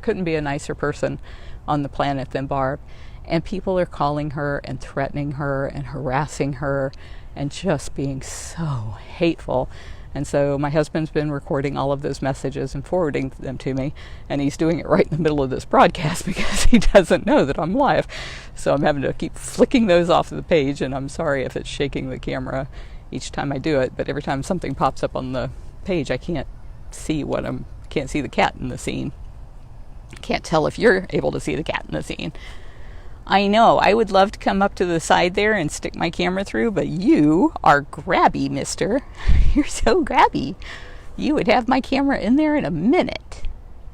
couldn't be a nicer person on the planet than Barb. And people are calling her and threatening her and harassing her and just being so hateful. And so my husband's been recording all of those messages and forwarding them to me, and he's doing it right in the middle of this broadcast because he doesn't know that I'm live. So I'm having to keep flicking those off the page, and I'm sorry if it's shaking the camera each time I do it, but every time something pops up on the page, I can't see the cat in the scene. Can't tell if you're able to see the cat in the scene. I know, I would love to come up to the side there and stick my camera through, but you are grabby, mister. You're so grabby. You would have my camera in there in a minute.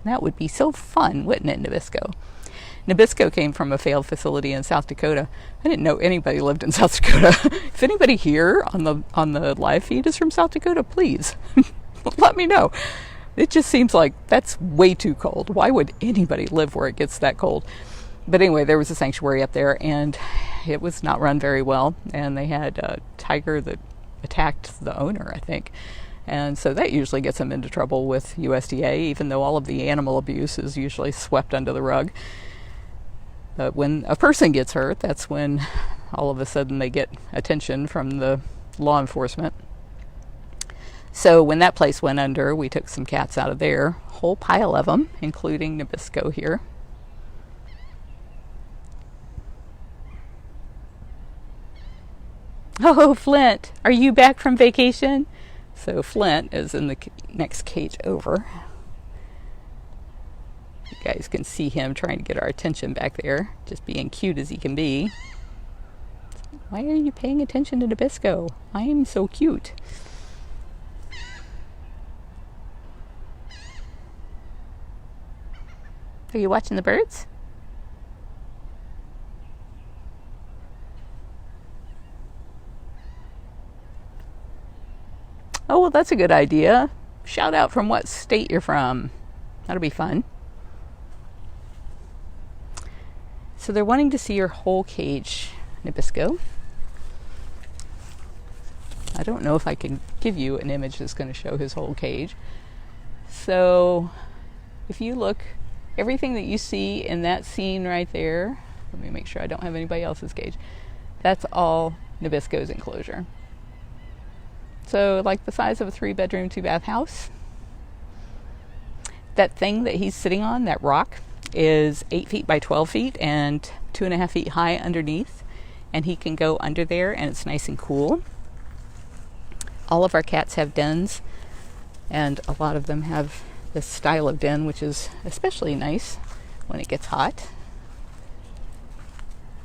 That would be so fun, wouldn't it, Nabisco? Nabisco came from a failed facility in South Dakota. I didn't know anybody lived in South Dakota. If anybody here on the live feed is from South Dakota, please let me know. It just seems like that's way too cold. Why would anybody live where it gets that cold? But anyway, there was a sanctuary up there, and it was not run very well. And they had a tiger that attacked the owner, I think. And so that usually gets them into trouble with USDA, even though all of the animal abuse is usually swept under the rug. But when a person gets hurt, that's when all of a sudden they get attention from the law enforcement. So when that place went under, we took some cats out of there, whole pile of them, including Nabisco here. Oh, Flint, are you back from vacation? So Flint is in the next cage over. You guys can see him trying to get our attention back there, just being cute as he can be. Why are you paying attention to Nabisco? I am so cute. Are you watching the birds? Oh, well, that's a good idea. Shout out from what state you're from. That'll be fun. So they're wanting to see your whole cage, Nabisco. I don't know if I can give you an image that's going to show his whole cage. So if you look, everything that you see in that scene right there, let me make sure I don't have anybody else's cage, that's all Nabisco's enclosure. So like the size of a 3-bedroom, 2-bath house. That thing that he's sitting on, that rock, is 8 feet by 12 feet and 2.5 feet high underneath. And he can go under there and it's nice and cool. All of our cats have dens, and a lot of them have this style of den, which is especially nice when it gets hot.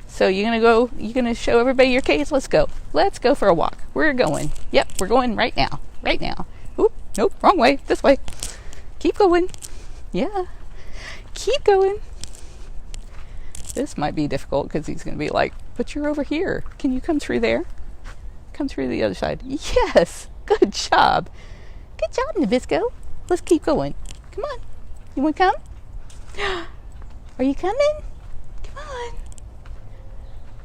So you're gonna show everybody your cage? Let's go. Let's go for a walk. We're going. Yep, we're going right now. Right now. Oop, nope, wrong way. This way. Keep going. Yeah. Keep going. This might be difficult because he's gonna be like, but you're over here. Can you come through there? Come through the other side. Yes. Good job. Good job, Nabisco. Let's keep going. Come on. You wanna come? Are you coming? Come on.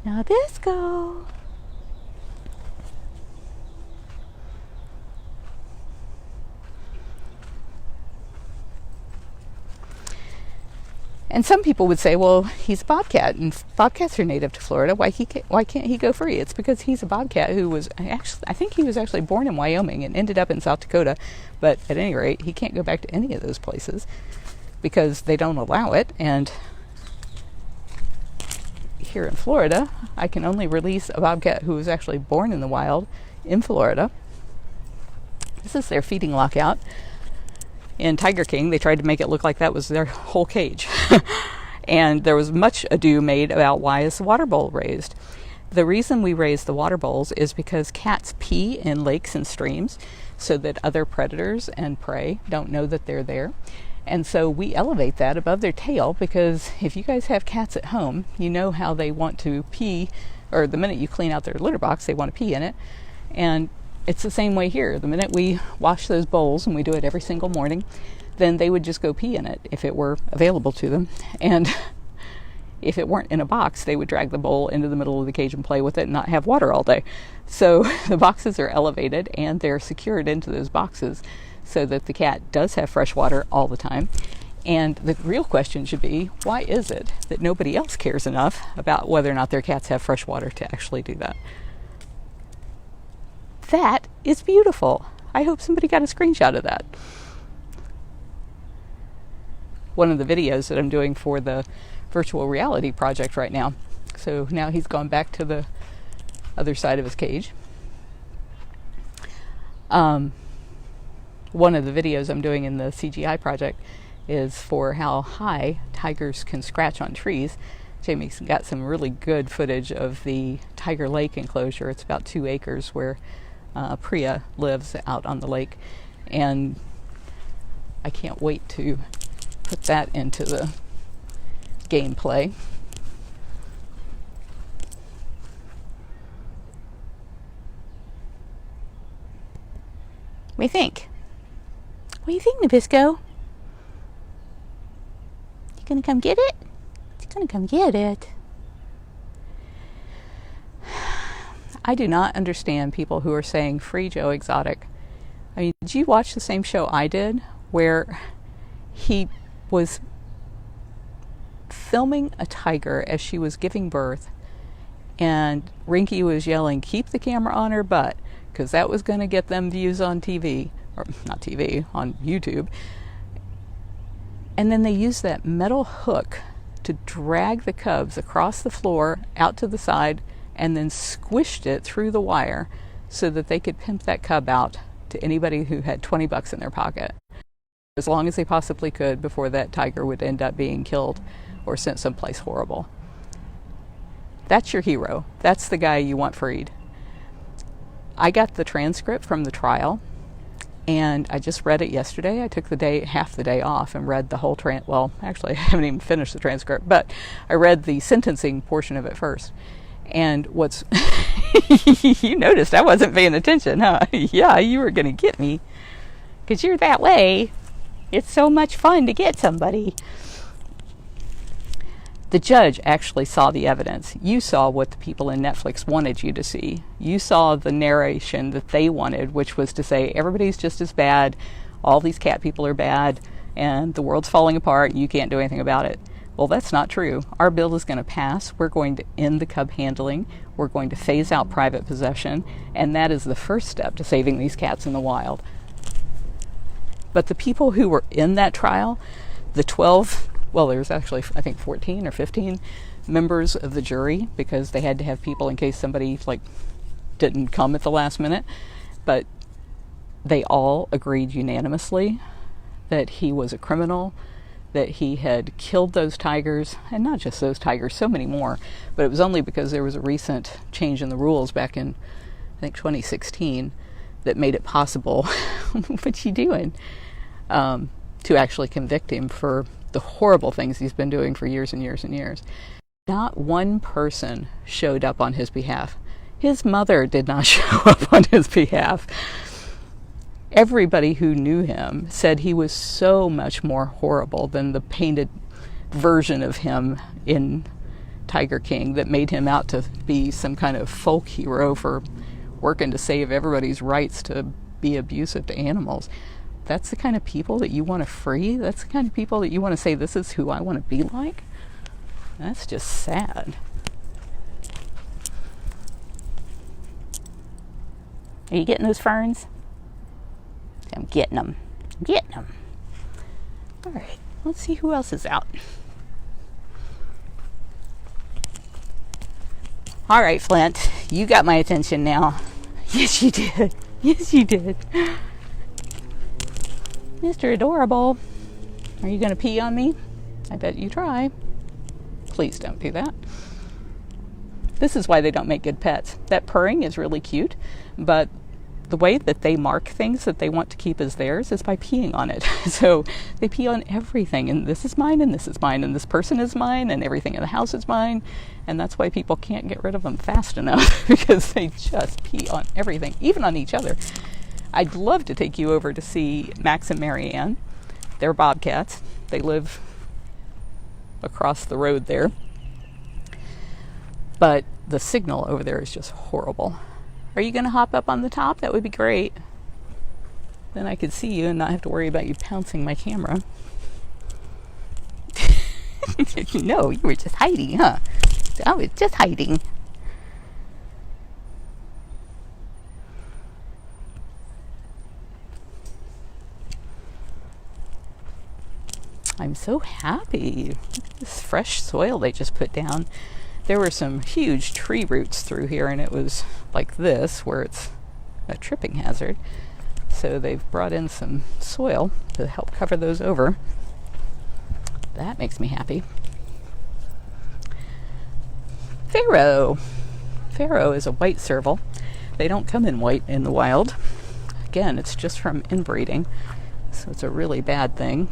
Nabisco. And some people would say, well, he's a bobcat, and bobcats are native to Florida. Why can't he go free? It's because he's a bobcat who was actually, I think he was actually born in Wyoming and ended up in South Dakota. But at any rate, he can't go back to any of those places because they don't allow it. And here in Florida, I can only release a bobcat who was actually born in the wild in Florida. This is their feeding lockout. In Tiger King, they tried to make it look like that was their whole cage. And there was much ado made about why is the water bowl raised. The reason we raise the water bowls is because cats pee in lakes and streams so that other predators and prey don't know that they're there. And so we elevate that above their tail, because if you guys have cats at home, you know how they want to pee, or the minute you clean out their litter box, they want to pee in it. And it's the same way here. The minute we wash those bowls, and we do it every single morning, then they would just go pee in it if it were available to them. And if it weren't in a box, they would drag the bowl into the middle of the cage and play with it and not have water all day. So the boxes are elevated and they're secured into those boxes so that the cat does have fresh water all the time. And the real question should be, why is it that nobody else cares enough about whether or not their cats have fresh water to actually do that? That is beautiful. I hope somebody got a screenshot of that. One of the videos that I'm doing for the virtual reality project right now. So now he's gone back to the other side of his cage. One of the videos I'm doing in the CGI project is for how high tigers can scratch on trees. Jamie's got some really good footage of the Tiger Lake enclosure. It's about 2 acres where Priya lives out on the lake, and I can't wait to put that into the gameplay. What do you think? What do you think, Nabisco? You gonna come get it? You gonna come get it? I do not understand people who are saying free Joe Exotic. I mean, did you watch the same show I did where he was filming a tiger as she was giving birth, and Rinky was yelling, keep the camera on her butt, because that was going to get them views on TV, or not TV, on YouTube. And then they used that metal hook to drag the cubs across the floor out to the side and then squished it through the wire so that they could pimp that cub out to anybody who had $20 in their pocket, as long as they possibly could before that tiger would end up being killed or sent someplace horrible. That's your hero. That's the guy you want freed. I got the transcript from the trial, and I just read it yesterday. I took half the day off and read the whole well, actually, I haven't even finished the transcript, but I read the sentencing portion of it first. And what's you noticed I wasn't paying attention, huh? Yeah, you were gonna get me, 'cause you're that way. It's so much fun to get somebody. The judge actually saw the evidence. You saw what the people in Netflix wanted you to see. You saw the narration that they wanted, which was to say everybody's just as bad, all these cat people are bad, and the world's falling apart and you can't do anything about it. Well, that's not true. Our bill is going to pass. We're going to end the cub handling. We're going to phase out private possession, and that is the first step to saving these cats in the wild. But the people who were in that trial, the 12, well, there's actually, I think, 14 or 15 members of the jury, because they had to have people in case somebody, didn't come at the last minute. But they all agreed unanimously that he was a criminal, that he had killed those tigers, and not just those tigers, so many more. But it was only because there was a recent change in the rules back in, I think, 2016 that made it possible, what you doing, to actually convict him for the horrible things he's been doing for years and years and years. Not one person showed up on his behalf. His mother did not show up on his behalf. Everybody who knew him said he was so much more horrible than the painted version of him in Tiger King that made him out to be some kind of folk hero for working to save everybody's rights to be abusive to animals. That's the kind of people that you want to free? That's the kind of people that you want to say, this is who I want to be like? That's just sad. Are you getting those ferns? I'm getting them. I'm getting them. All right, let's see who else is out. All right, Flint, you got my attention now. Yes, you did. Yes, you did. Mr. Adorable, are you going to pee on me? I bet you try. Please don't do that. This is why they don't make good pets. That purring is really cute, but the way that they mark things that they want to keep as theirs is by peeing on it. So they pee on everything, and this is mine, and this is mine, and this person is mine, and everything in the house is mine. And that's why people can't get rid of them fast enough, because they just pee on everything, even on each other. I'd love to take you over to see Max and Marianne. They're bobcats. They live across the road there. But the signal over there is just horrible. Are you going to hop up on the top? That would be great. Then I could see you and not have to worry about you pouncing my camera. No, you were just hiding, huh? I was just hiding. I'm so happy. Look at this fresh soil they just put down. There were some huge tree roots through here, and it was like this, where it's a tripping hazard. So they've brought in some soil to help cover those over. That makes me happy. Pharaoh. Pharaoh is a white serval. They don't come in white in the wild. Again, it's just from inbreeding, so it's a really bad thing.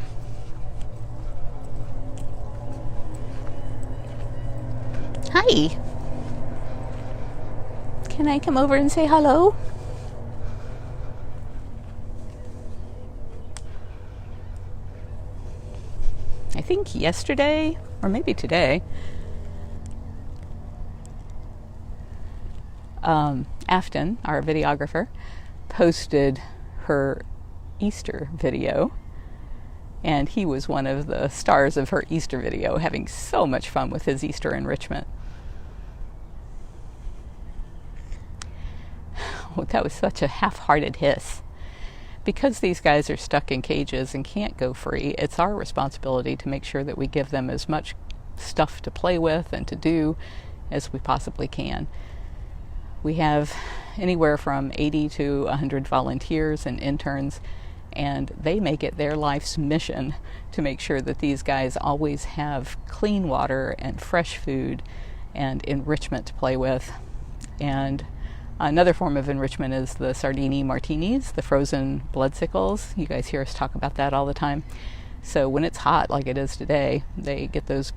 Hi. Can I come over and say hello? I think yesterday, or maybe today, Afton, our videographer, posted her Easter video, and he was one of the stars of her Easter video, having so much fun with his Easter enrichment. Oh, that was such a half-hearted hiss. Because these guys are stuck in cages and can't go free, it's our responsibility to make sure that we give them as much stuff to play with and to do as we possibly can. We have anywhere from 80 to 100 volunteers and interns, and they make it their life's mission to make sure that these guys always have clean water and fresh food and enrichment to play with. And another form of enrichment is the sardini martinis, the frozen bloodsickles. You guys hear us talk about that all the time. So when it's hot like it is today, they get those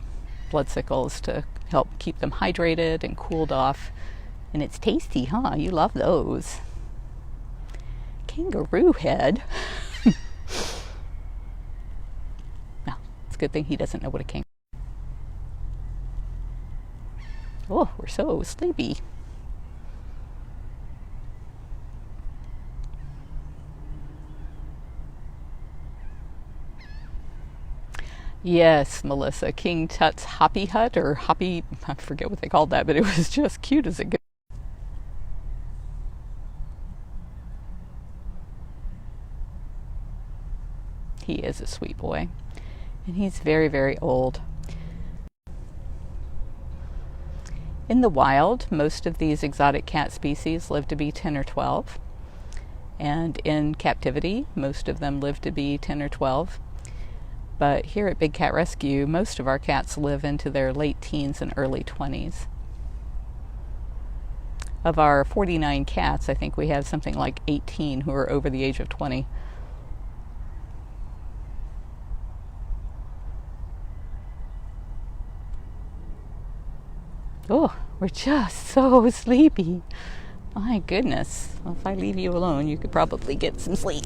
bloodsickles to help keep them hydrated and cooled off. And it's tasty, huh? You love those. Kangaroo head. Well, it's a good thing he doesn't know what a kangaroo is. Oh, we're so sleepy. Yes, Melissa. King Tut's Hoppy Hut, or Hoppy, I forget what they called that, but it was just cute as it goes. He is a sweet boy, and he's very, very old. In the wild, most of these exotic cat species live to be 10 or 12, and in captivity, most of them live to be 10 or 12. But here at Big Cat Rescue, most of our cats live into their late teens and early 20s. Of our 49 cats, I think we have something like 18 who are over the age of 20. Oh, we're just so sleepy. My goodness. Well, if I leave you alone, you could probably get some sleep.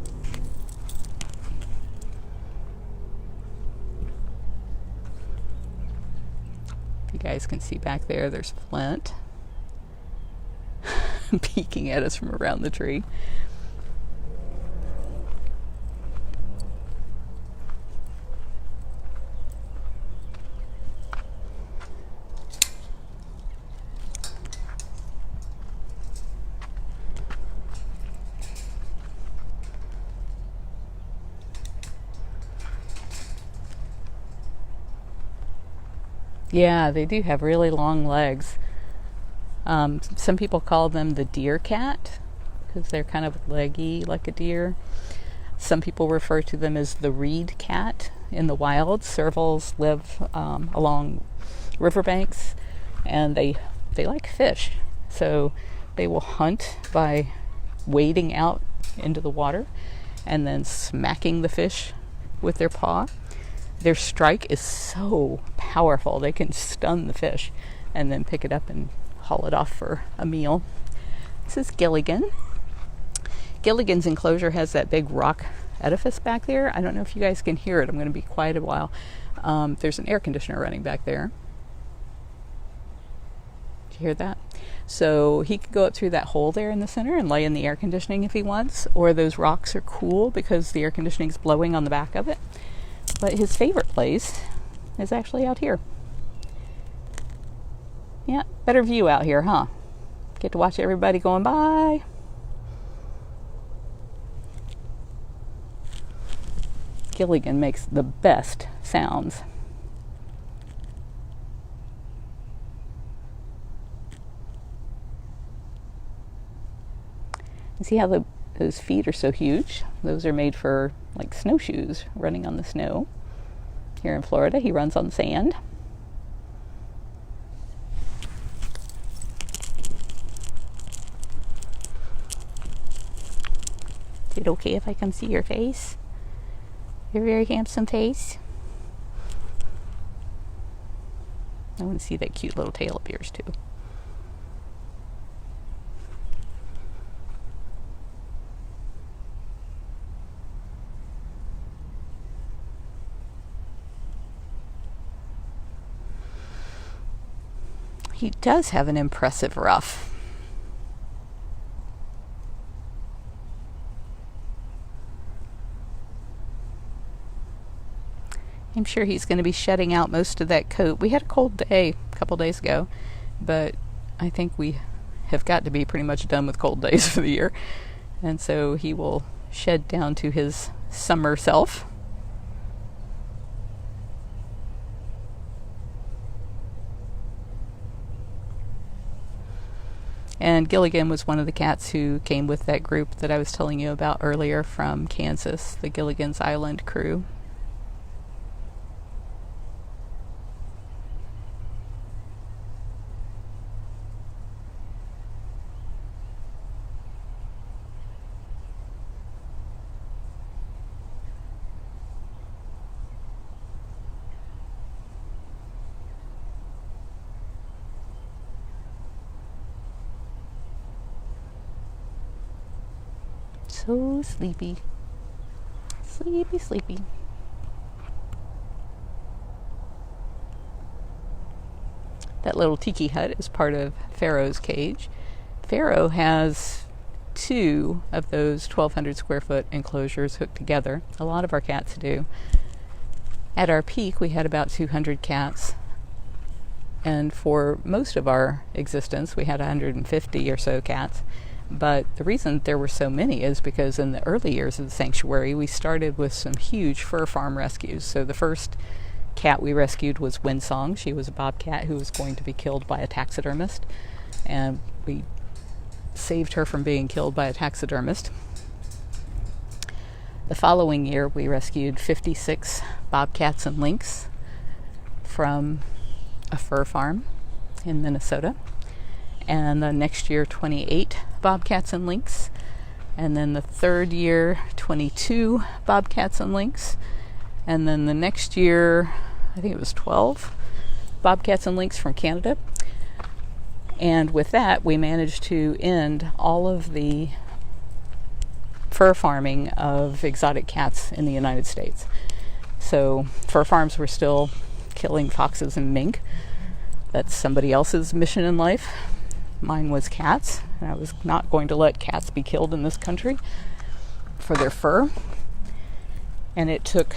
You guys can see back there, there's Flint peeking at us from around the tree. Yeah, they do have really long legs. Some people call them the deer cat because they're kind of leggy like a deer. Some people refer to them as the reed cat in the wild. Servals live along riverbanks, and they like fish. So they will hunt by wading out into the water and then smacking the fish with their paw. Their strike is so powerful, they can stun the fish and then pick it up and haul it off for a meal. This is Gilligan. Gilligan's enclosure has that big rock edifice back there. I don't know if you guys can hear it. I'm going to be quiet a while. There's an air conditioner running back there. Did you hear that? So he could go up through that hole there in the center and lay in the air conditioning if he wants, or those rocks are cool because the air conditioning is blowing on the back of it. But his favorite place is actually out here. Yeah, better view out here, huh? Get to watch everybody going by. Gilligan makes the best sounds. You see how those feet are so huge? Those are made for like snowshoes, running on the snow. Here in Florida, he runs on sand. Is it okay if I come see your face? Your very handsome face. I want to see that cute little tail of yours too. He does have an impressive ruff. I'm sure he's going to be shedding out most of that coat. We had a cold day a couple days ago, but I think we have got to be pretty much done with cold days for the year. And so he will shed down to his summer self. And Gilligan was one of the cats who came with that group that I was telling you about earlier from Kansas, the Gilligan's Island crew. So sleepy. Sleepy, sleepy. That little tiki hut is part of Pharaoh's cage. Pharaoh has 2 of those 1,200 square foot enclosures hooked together. A lot of our cats do. At our peak, we had about 200 cats. And for most of our existence, we had 150 or so cats. But the reason there were so many is because in the early years of the sanctuary, we started with some huge fur farm rescues. So the first cat we rescued was Windsong. She was a bobcat who was going to be killed by a taxidermist. And we saved her from being killed by a taxidermist. The following year, we rescued 56 bobcats and lynx from a fur farm in Minnesota. And the next year, 28 bobcats and lynx. And then the third year, 22 bobcats and lynx. And then the next year, I think it was 12 bobcats and lynx from Canada. And with that, we managed to end all of the fur farming of exotic cats in the United States. So fur farms were still killing foxes and mink. That's somebody else's mission in life. Mine was cats, and I was not going to let cats be killed in this country for their fur. And it took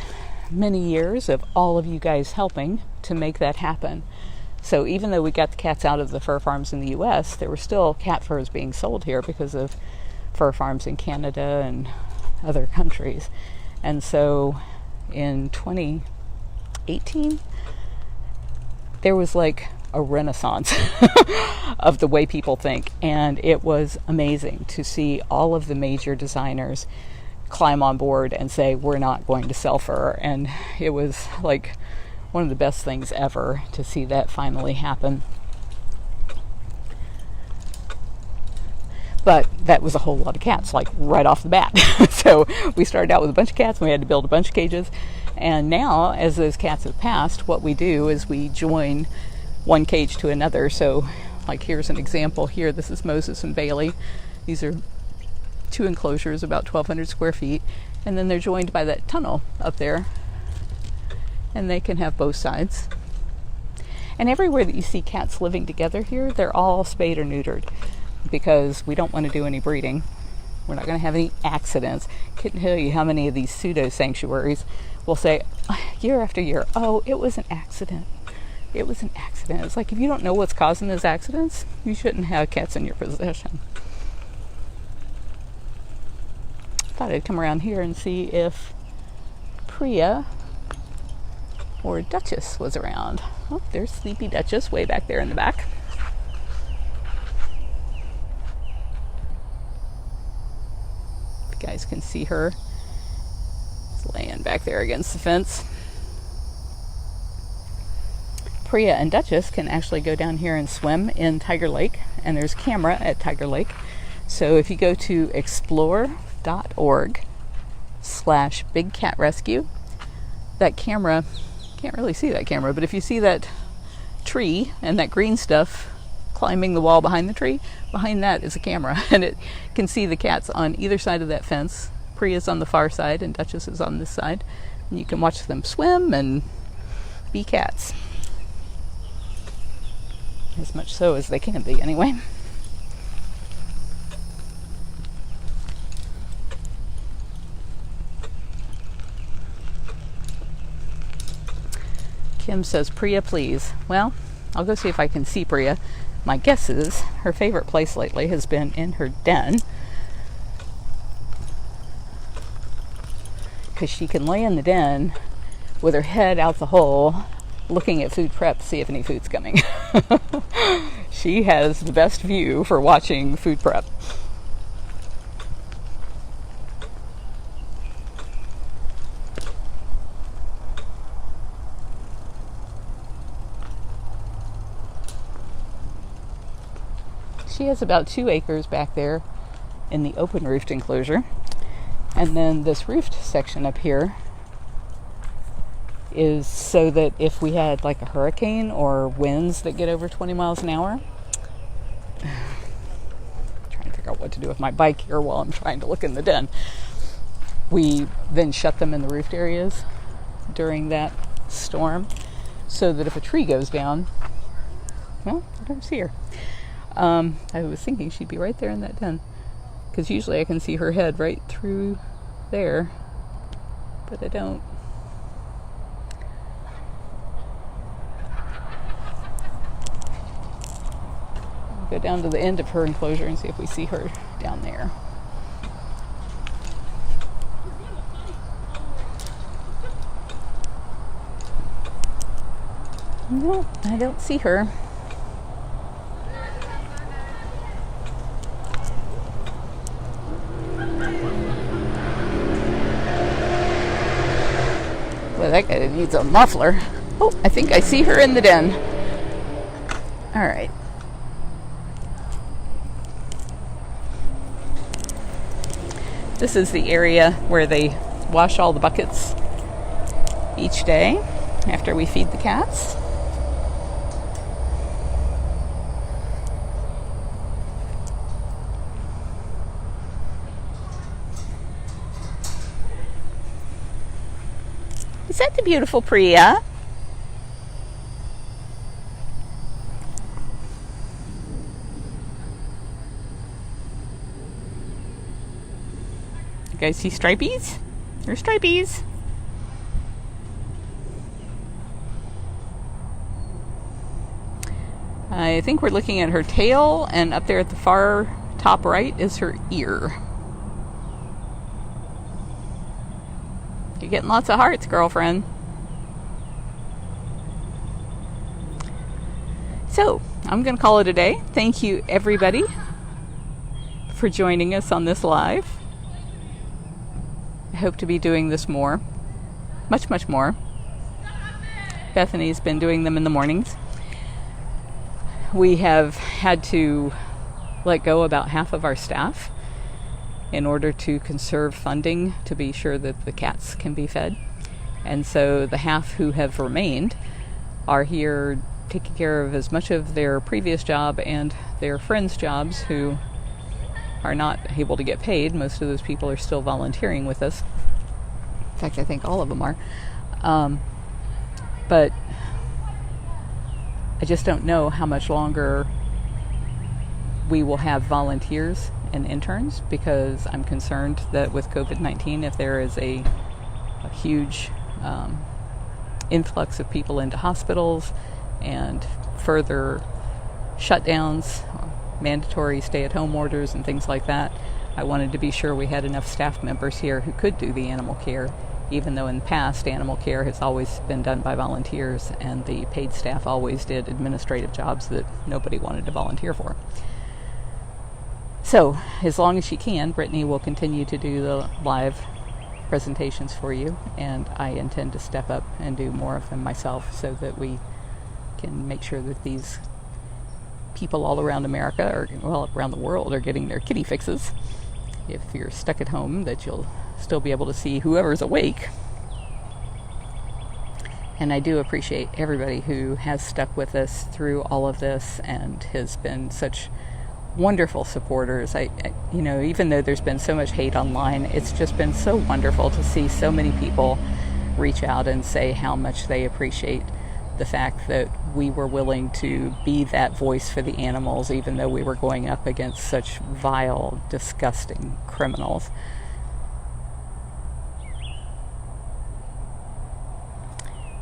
many years of all of you guys helping to make that happen. So even though we got the cats out of the fur farms in the U.S., there were still cat furs being sold here because of fur farms in Canada and other countries. And so in 2018, there was like a renaissance of the way people think, and it was amazing to see all of the major designers climb on board and say, we're not going to sell fur. And it was like one of the best things ever to see that finally happen. But that was a whole lot of cats, like right off the bat. So we started out with a bunch of cats, and we had to build a bunch of cages. And now, as those cats have passed, what we do is we join one cage to another. So like here's an example here. This is Moses and Bailey. These are 2 enclosures, about 1,200 square feet. And then they're joined by that tunnel up there. And they can have both sides. And everywhere that you see cats living together here, they're all spayed or neutered, because we don't want to do any breeding. We're not going to have any accidents. Couldn't tell you how many of these pseudo sanctuaries will say year after year, oh, it was an accident. It was an accident. It's like, if you don't know what's causing those accidents, you shouldn't have cats in your possession. Thought I'd come around here and see if Priya or Duchess was around. Oh, there's Sleepy Duchess way back there in the back. If you guys can see her, it's laying back there against the fence. Priya and Duchess can actually go down here and swim in Tiger Lake, and there's a camera at Tiger Lake. So if you go to explore.org/bigcatrescue, that camera, can't really see that camera, but if you see that tree and that green stuff climbing the wall behind the tree, behind that is a camera, and it can see the cats on either side of that fence. Priya's on the far side and Duchess is on this side, and you can watch them swim and be cats. As much so as they can be, anyway. Kim says, Priya, please. Well, I'll go see if I can see Priya. My guess is her favorite place lately has been in her den, because she can lay in the den with her head out the hole looking at food prep to see if any food's coming. She has the best view for watching food prep. She has about 2 acres back there in the open roofed enclosure. And then this roofed section up here is so that if we had like a hurricane or winds that get over 20 miles an hour, I'm trying to figure out what to do with my bike here while I'm trying to look in the den. We then shut them in the roofed areas during that storm, so that if a tree goes down, well, I don't see her. I was thinking she'd be right there in that den, because usually I can see her head right through there, but I don't. I'll go down to the end of her enclosure and see if we see her down there. No, I don't see her. Well, that guy needs a muffler. Oh, I think I see her in the den. All right. This is the area where they wash all the buckets each day after we feed the cats. Is that the beautiful Priya? You guys see stripies? There's stripies. I think we're looking at her tail, and up there at the far top right is her ear. You're getting lots of hearts, girlfriend. So, I'm going to call it a day. Thank you, everybody, for joining us on this live. I hope to be doing this more. Much, much more. Bethany's been doing them in the mornings. We have had to let go about half of our staff in order to conserve funding to be sure that the cats can be fed. And so the half who have remained are here taking care of as much of their previous job and their friends' jobs who are not able to get paid. Most of those people are still volunteering with us. In fact, I think all of them are. But I just don't know how much longer we will have volunteers and interns, because I'm concerned that with COVID-19, if there is a huge influx of people into hospitals and further shutdowns, mandatory stay-at-home orders and things like that, I wanted to be sure we had enough staff members here who could do the animal care, even though in the past animal care has always been done by volunteers and the paid staff always did administrative jobs that nobody wanted to volunteer for. So, as long as she can, Brittany will continue to do the live presentations for you, and I intend to step up and do more of them myself so that we can make sure that these people all around America, or well, around the world, are getting their kitty fixes. If you're stuck at home, that you'll still be able to see whoever's awake. And I do appreciate everybody who has stuck with us through all of this and has been such wonderful supporters. I even though there's been so much hate online, it's just been so wonderful to see so many people reach out and say how much they appreciate the fact that we were willing to be that voice for the animals, even though we were going up against such vile, disgusting criminals.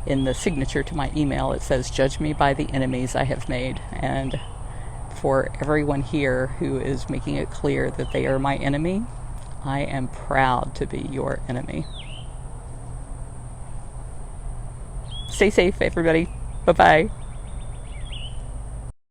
In the signature to my email, it says, "Judge me by the enemies I have made." And for everyone here who is making it clear that they are my enemy, I am proud to be your enemy. Stay safe, everybody. Bye-bye.